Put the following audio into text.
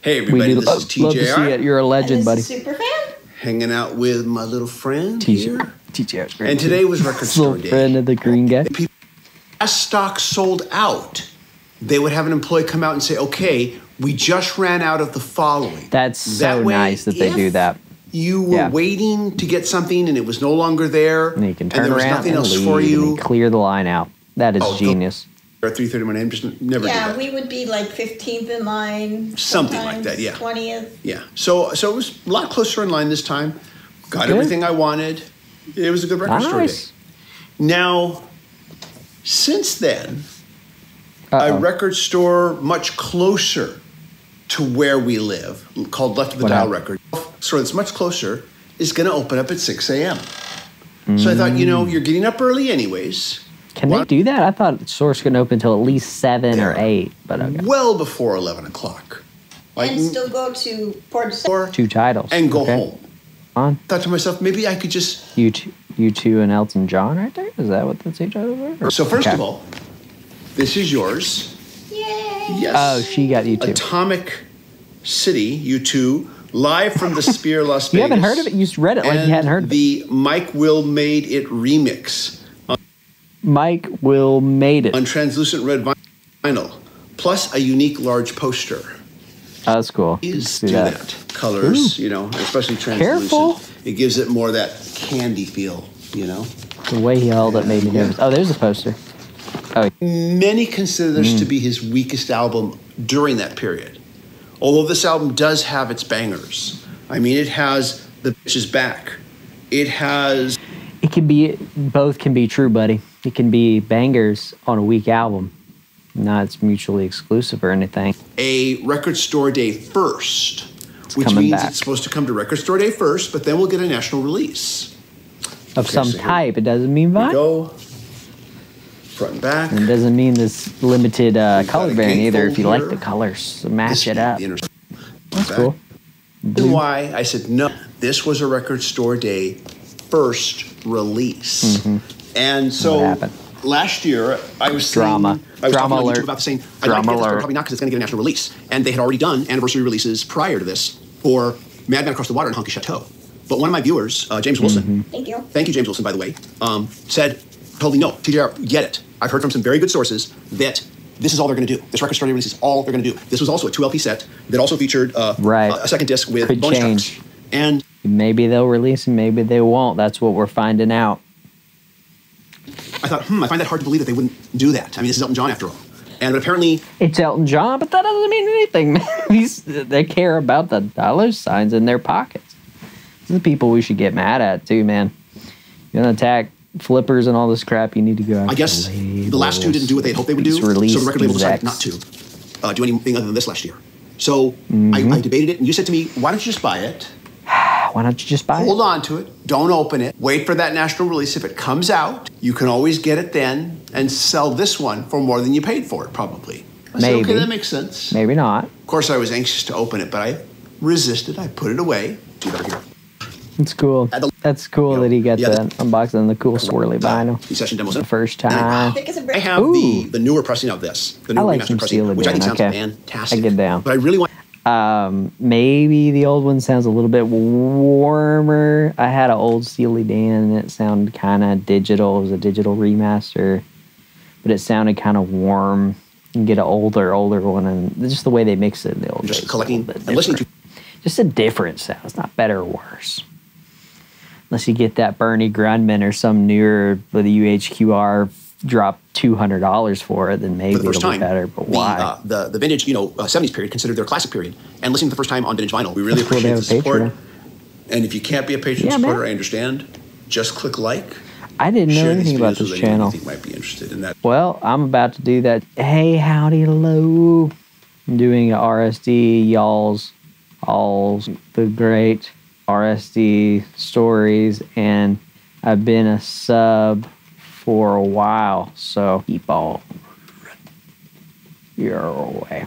Hey everybody, this is TJR. Love to see it. You're a legend, buddy. Super fan. Hanging out with my little friend here. TJR's great. And today was record store day. Friend of the green guy. As stock sold out, they would have an employee come out and say, okay, we just ran out of the following. That's so nice that they do that. You were waiting to get something and it was no longer there. And you can turn around around and leave for you. And clear the line out. That is genius. At 3:30 my name, just never did that. Yeah, we would be like 15th in line. Something like that, yeah. 20th. Yeah, so it was a lot closer in line this time. Got everything I wanted. It was a good record store day. Now, since then, a record store much closer to where we live, called Left of the Dial Record, store that's much closer, is going to open up at 6 a.m. So I thought, you know, you're getting up early anyways. Can they do that? I thought the store's going to open until at least 7 or 8. But okay. Well before 11 o'clock. Like, and still go to Port 2 titles. And go home. On. Thought to myself, maybe I could just... U2 and Elton John right there? Is that what the 2 titles are? So first of all, this is yours. Yay! Yes. Oh, she got U2. Atomic City, U2, live from the Sphere, Las Vegas. You haven't heard of it? You just read it like you hadn't heard of it. The Mike Will Made It remix. Mike Will Made It. On translucent red vinyl, plus a unique large poster. Oh, that's cool. Please do that. Colors, you know, especially translucent. Careful. It gives it more of that candy feel, you know. The way he held it made me nervous. Oh, there's a poster. Oh. Many consider this to be his weakest album during that period. Although this album does have its bangers. I mean, it has The Bitch Is Back. It has... It can be, both can be true, buddy. It can be bangers on a weak album. Not it's mutually exclusive or anything. A record store day first, which means it's supposed to come to record store day first, but then we'll get a national release. Of some type. It doesn't mean vinyl. Go front and back. And it doesn't mean this limited color variant either. If you like the colors, so match it up. That's cool. And why I said no, this was a record store day first release. And so last year I was drama alert about the saying I'd like to get this, but probably not because it's going to get a national release. And they had already done anniversary releases prior to this for Madman Across the Water and Honky Chateau. But one of my viewers, James Wilson, thank you, James Wilson, by the way, said totally no, TJR, get it. I've heard from some very good sources that this is all they're going to do. This record store day release is all they're going to do. This was also a 2 LP set that also featured a second disc with bonus tracks. And maybe they'll release and maybe they won't. That's what we're finding out. I thought, I find that hard to believe that they wouldn't do that. I mean, this is Elton John after all. And apparently... It's Elton John, but that doesn't mean anything. They care about the dollar signs in their pockets. These are the people we should get mad at, too, man. You're going to attack flippers and all this crap, you need to go after I guess the last two didn't do what they hoped they would do, so the record label decided not to do anything other than this last year. So I debated it, and you said to me, why don't you just buy it? Why don't you just buy it? Hold on to it. Don't open it. Wait for that national release. If it comes out, you can always get it then and sell this one for more than you paid for it, probably. I said, okay, that makes sense. Maybe not. Of course, I was anxious to open it, but I resisted. I put it away. Do better here. It's cool. That's cool that he got that unboxing the cool swirly vinyl. Session demos. The first time. I have the newer pressing of this. The new remastered pressing, which I think sounds fantastic. I get down. But I really want... maybe the old one sounds a little bit warmer. I had an old Steely Dan and it sounded kind of digital. It was a digital remaster, but it sounded kind of warm. You can get an older one, and just the way they mix it in the old days. Just collecting and listening to... Just a different sound. It's not better or worse. Unless you get that Bernie Grundman or some newer with the UHQR drop $200 for it, then maybe it'll be better. But why? The vintage, 70s period considered their classic period, and listening to the first time on vintage vinyl, we really appreciate the support. And if you can't be a patron supporter, I understand. Just click like. I didn't know anything about this channel. You might be interested in that. Well, I'm about to do that. Hey, howdy, hello. I'm doing an RSD, y'all's, HAULS, the great RSD stories, and I've been a sub for a while, so keep all your way.